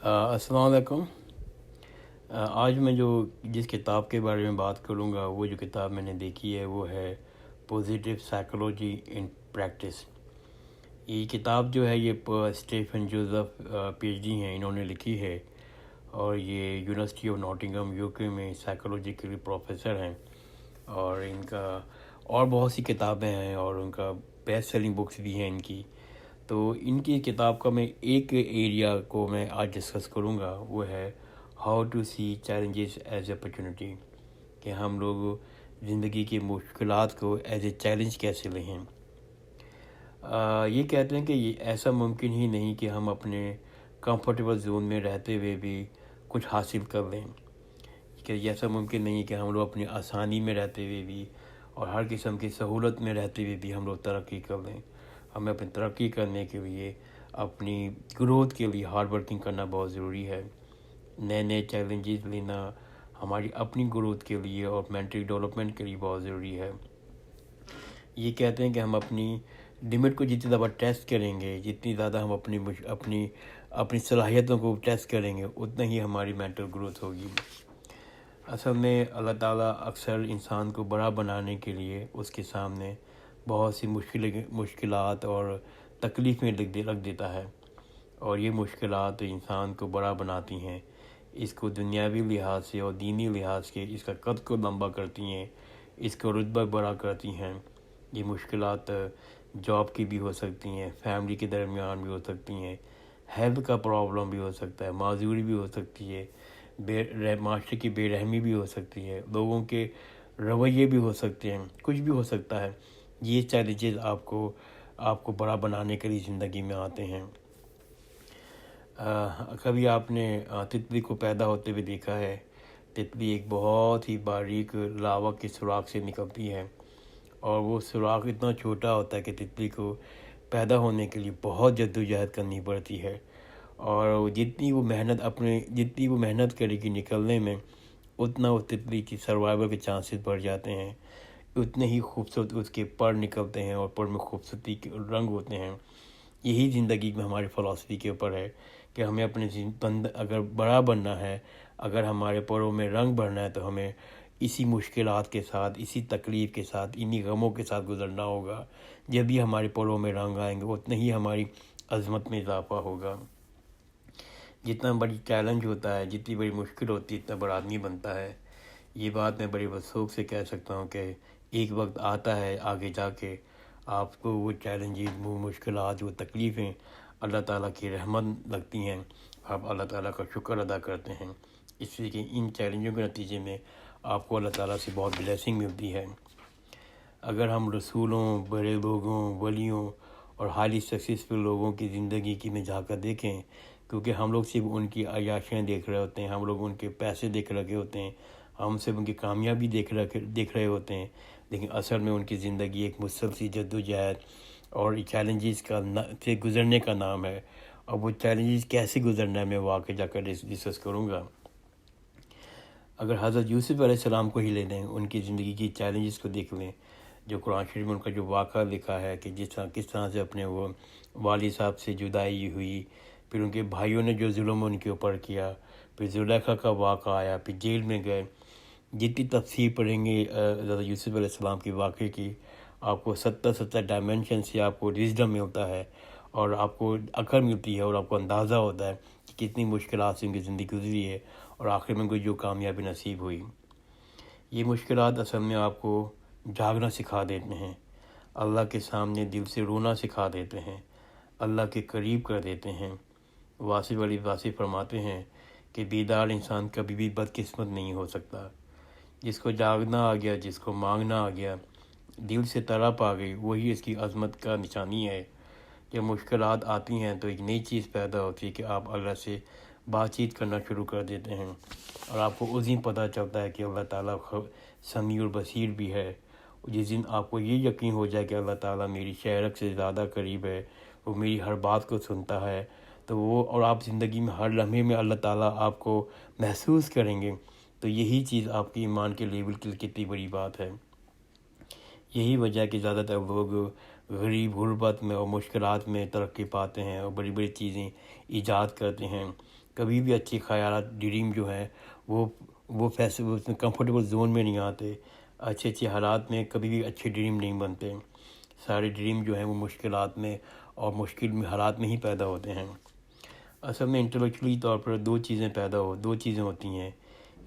السلام علیکم۔ آج میں جس کتاب کے بارے میں بات کروں گا، وہ جو کتاب میں نے دیکھی ہے وہ ہے پوزیٹیو سائیکالوجی ان پریکٹس۔ یہ کتاب جو ہے یہ Stephen Joseph P H D ہیں، انہوں نے لکھی ہے، اور یہ یونیورسٹی آف ناٹنگھم یو کے میں سائیکالوجی کے پروفیسر ہیں، اور ان کا اور بہت سی کتابیں ہیں، اور ان کا بیسٹ سیلنگ بکس بھی ہیں ان کی۔ تو ان کی کتاب کا میں ایک ایریا کو میں آج ڈسکس کروں گا، وہ ہے how to see challenges as opportunity, کہ ہم لوگ زندگی کی مشکلات کو ایز اے چیلنج کیسے لیں۔ یہ کہتے ہیں کہ یہ ایسا ممکن ہی نہیں کہ ہم اپنے کمفرٹیبل زون میں رہتے ہوئے بھی کچھ حاصل کر لیں، کہ یہ ایسا ممکن نہیں کہ ہم لوگ اپنی آسانی میں رہتے ہوئے بھی اور ہر قسم کی سہولت میں رہتے ہوئے بھی ہم لوگ ترقی کر لیں۔ ہمیں اپنی ترقی کرنے کے لیے، اپنی گروتھ کے لیے ہارڈ ورکنگ کرنا بہت ضروری ہے۔ نئے نئے چیلنجز لینا ہماری اپنی گروتھ کے لیے اور مینٹل ڈیولپمنٹ کے لیے بہت ضروری ہے۔ یہ کہتے ہیں کہ ہم اپنی لمٹ کو جتنی زیادہ ٹیسٹ کریں گے، جتنی زیادہ ہم اپنی صلاحیتوں کو ٹیسٹ کریں گے، اتنا ہی ہماری مینٹل گروتھ ہوگی۔ اصل میں اللہ تعالیٰ اکثر انسان کو بڑا بنانے کے لیے اس کے سامنے بہت سی مشکلات اور تکلیفیں رکھ دیتا ہے، اور یہ مشکلات انسان کو بڑا بناتی ہیں، اس کو دنیاوی لحاظ سے اور دینی لحاظ سے اس کا قد کو لمبا کرتی ہیں، اس کو رتبہ بڑا کرتی ہیں۔ یہ مشکلات جاب کی بھی ہو سکتی ہیں، فیملی کے درمیان بھی ہو سکتی ہیں، ہیلتھ کا پرابلم بھی ہو سکتا ہے، معذوری بھی ہو سکتی ہے، معاشرے کی بے رحمی بھی ہو سکتی ہے، لوگوں کے رویے بھی ہو سکتے ہیں، کچھ بھی ہو سکتا ہے۔ یہ چیلنجز آپ کو بڑا بنانے کے لیے زندگی میں آتے ہیں۔ کبھی آپ نے تتلی کو پیدا ہوتے ہوئے دیکھا ہے؟ تتلی ایک بہت ہی باریک لاوا کے سوراخ سے نکلتی ہے، اور وہ سوراخ اتنا چھوٹا ہوتا ہے کہ تتلی کو پیدا ہونے کے لیے بہت جدوجہد کرنی پڑتی ہے، اور جتنی وہ محنت کرے گی نکلنے میں، اتنا وہ تتلی کی سروائیول کے چانسز بڑھ جاتے ہیں، اتنے ہی خوبصورت اس کے پر نکلتے ہیں، اور پر میں خوبصورتی کے رنگ ہوتے ہیں۔ یہی زندگی میں ہماری فلسفی کے اوپر ہے کہ ہمیں اگر بڑا بننا ہے، اگر ہمارے پروں میں رنگ بھرنا ہے، تو ہمیں اسی مشکلات کے ساتھ، اسی تکلیف کے ساتھ، انہی غموں کے ساتھ گزرنا ہوگا۔ جب بھی ہمارے پروں میں رنگ آئیں گے، اتنا ہی ہماری عظمت میں اضافہ ہوگا۔ جتنا بڑی چیلنج ہوتا ہے، جتنی بڑی مشکل ہوتی ہے، اتنا بڑا آدمی بنتا ہے۔ یہ بات میں بڑے وثوق سے کہہ سکتا ہوں کہ ایک وقت آتا ہے آگے جا کے آپ کو وہ چیلنجز، وہ مشکلات، وہ تکلیفیں اللہ تعالیٰ کی رحمت لگتی ہیں، آپ اللہ تعالیٰ کا شکر ادا کرتے ہیں، اس لیے کہ ان چیلنجوں کے نتیجے میں آپ کو اللہ تعالیٰ سے بہت بلیسنگ ملتی ہے۔ اگر ہم رسولوں، بڑے لوگوں، ولیوں اور ہائیلی سکسیسفل لوگوں کی زندگی کی میں جا کر دیکھیں، کیونکہ ہم لوگ صرف ان کی عیاشیاں دیکھ رہے ہوتے ہیں، ہم لوگ ان کے پیسے دیکھ رکھے ہوتے ہیں، ہم صرف ان کی کامیابی دیکھ رہے ہوتے ہیں، لیکن اصل میں ان کی زندگی ایک مسلسل جدوجہد اور چیلنجز سے گزرنے کا نام ہے، اور وہ چیلنجز کیسے گزرنا ہے میں وہ آگے جا کر ڈسکس کروں گا۔ اگر حضرت یوسف علیہ السلام کو ہی لے لیں، ان کی زندگی کی چیلنجز کو دیکھ لیں، جو قرآن شریف میں ان کا جو واقعہ لکھا ہے کہ کس طرح سے اپنے وہ والد صاحب سے جدائی ہوئی، پھر ان کے بھائیوں نے جو ظلم ان کے اوپر کیا، پھر زلیخا کا واقعہ آیا، پھر جیل میں گئے۔ جتنی تفسیر پڑھیں گے حضرت یوسف علیہ السلام کے واقعے کی، آپ کو 70 ڈائمینشن سے آپ کو وژڈم ملتا ہے، اور آپ کو عقل ملتی ہے، اور آپ کو اندازہ ہوتا ہے کہ کتنی مشکلات سے ان کی زندگی گزری ہے، اور آخر میں کوئی جو کامیابی نصیب ہوئی۔ یہ مشکلات اصل میں آپ کو جاگنا سکھا دیتے ہیں، اللہ کے سامنے دل سے رونا سکھا دیتے ہیں، اللہ کے قریب کر دیتے ہیں۔ واصف علی واصف فرماتے ہیں کہ بیدار انسان کبھی بھی بدقسمت نہیں ہو سکتا۔ جس کو جاگنا آ گیا، جس کو مانگنا آ گیا، دل سے طرف آ گئی، وہی اس کی عظمت کا نشانی ہے۔ جب مشکلات آتی ہیں تو ایک نئی چیز پیدا ہوتی ہے کہ آپ اللہ سے بات چیت کرنا شروع کر دیتے ہیں، اور آپ کو اس دن پتہ چلتا ہے کہ اللہ تعالیٰ سمیع البصیر بھی ہے۔ جس دن آپ کو یہ یقین ہو جائے کہ اللہ تعالیٰ میری شہرک سے زیادہ قریب ہے، وہ میری ہر بات کو سنتا ہے، اور آپ زندگی میں ہر لمحے میں اللہ تعالیٰ آپ کو محسوس کریں گے، تو یہی چیز آپ کی ایمان کے لیول کی کتنی بڑی بات ہے۔ یہی وجہ ہے کہ زیادہ تر لوگ غریب غربت میں اور مشکلات میں ترقی پاتے ہیں اور بڑی بڑی چیزیں ایجاد کرتے ہیں. کبھی بھی اچھے خیالات ڈریم جو ہیں وہ کمفرٹیبل زون میں نہیں آتے. اچھے اچھے حالات میں کبھی بھی اچھے ڈریم نہیں بنتے. سارے ڈریم جو ہیں وہ مشکلات میں اور مشکل میں حالات میں ہی پیدا ہوتے ہیں. اصل میں انٹلیکچولی طور پر دو چیزیں ہوتی ہیں.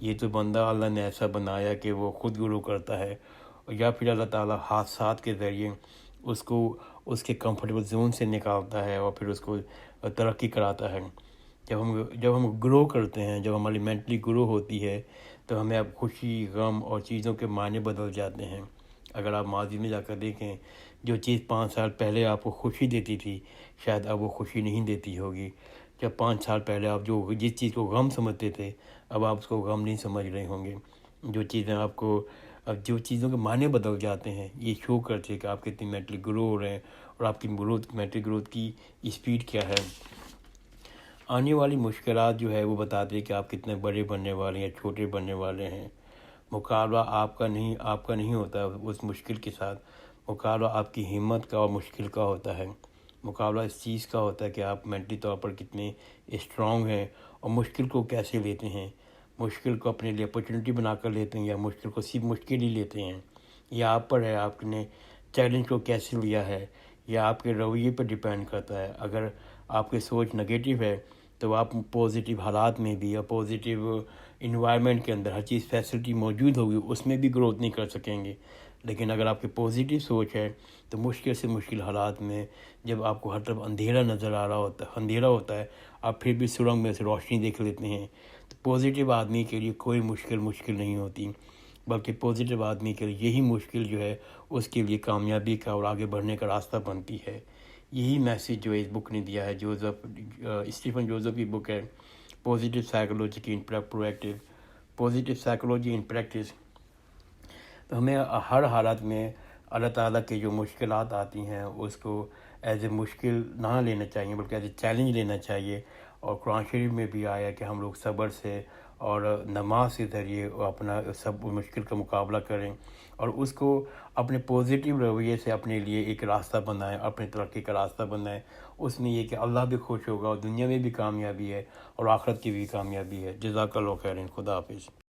یہ تو بندہ اللہ نے ایسا بنایا کہ وہ خود گرو کرتا ہے، یا پھر اللہ تعالیٰ حادثات کے ذریعے اس کو اس کے کمفرٹیبل زون سے نکالتا ہے اور پھر اس کو ترقی کراتا ہے. جب ہم گرو کرتے ہیں، جب ہماری مینٹلی گرو ہوتی ہے، تو ہمیں اب خوشی، غم اور چیزوں کے معنی بدل جاتے ہیں. اگر آپ ماضی میں جا کر دیکھیں، جو چیز 5 سال پہلے آپ کو خوشی دیتی تھی شاید اب وہ خوشی نہیں دیتی ہوگی. جب 5 سال پہلے آپ جس چیز کو غم سمجھتے تھے اب آپ اس کو غم نہیں سمجھ رہے ہوں گے. جو چیزوں کے معنی بدل جاتے ہیں، یہ شو کرتے ہیں کہ آپ کتنی مینٹلی گرو ہو رہے ہیں اور آپ کی مینٹلی گروتھ کی اسپیڈ کیا ہے. آنے والی مشکلات جو ہے وہ بتاتے ہیں کہ آپ کتنے بڑے بننے والے ہیں یا چھوٹے بننے والے ہیں. مقابلہ آپ کا نہیں ہوتا اس مشکل کے ساتھ. مقابلہ آپ کی ہمت کا اور مشکل کا ہوتا ہے. مقابلہ اس چیز کا ہوتا ہے کہ آپ مینٹلی طور پر کتنے اسٹرانگ ہیں اور مشکل کو کیسے لیتے ہیں. مشکل کو اپنے لیے اپرچونٹی بنا کر لیتے ہیں یا مشکل کو صرف مشکل ہی لیتے ہیں. یہ آپ پر ہے، آپ نے چیلنج کو کیسے لیا ہے، یا آپ کے رویے پر ڈیپینڈ کرتا ہے. اگر آپ کی سوچ نگیٹو ہے تو آپ پازیٹیو حالات میں بھی یا پازیٹیو انوائرمنٹ کے اندر ہر چیز فیسلٹی موجود ہوگی اس میں بھی گروتھ نہیں کر سکیں گے. لیکن اگر آپ کی پازیٹیو سوچ ہے تو مشکل سے مشکل حالات میں جب آپ کو ہر طرف اندھیرا نظر آ رہا ہوتا ہے آپ پھر بھی سرنگ میں سے روشنی دیکھ لیتے ہیں. تو پازیٹیو آدمی کے لیے کوئی مشکل نہیں ہوتی، بلکہ پازیٹیو آدمی کے لیے یہی مشکل جو ہے اس کے لیے کامیابی کا اور آگے بڑھنے کا راستہ بنتی ہے. یہی میسیج جو اس بک نے دیا ہے، اسٹیفن جوزف کی بک ہے پازیٹیو سائیکولوجی ان پریکٹس. تو ہمیں ہر حالت میں اللہ تعالیٰ کے جو مشکلات آتی ہیں اس کو ایز اے مشکل نہ لینا چاہیے بلکہ ایز اے چیلنج لینا چاہیے. اور قرآن شریف میں بھی آیا کہ ہم لوگ صبر سے اور نماز کے ذریعے اپنا سب مشکل کا مقابلہ کریں اور اس کو اپنے پازیٹیو رویے سے اپنے لیے ایک راستہ بنائیں، اپنے ترقی کا راستہ بنائیں. اس میں یہ کہ اللہ بھی خوش ہوگا اور دنیا میں بھی کامیابی ہے اور آخرت کی بھی کامیابی ہے. جزاک اللہ خیر. خدا حافظ.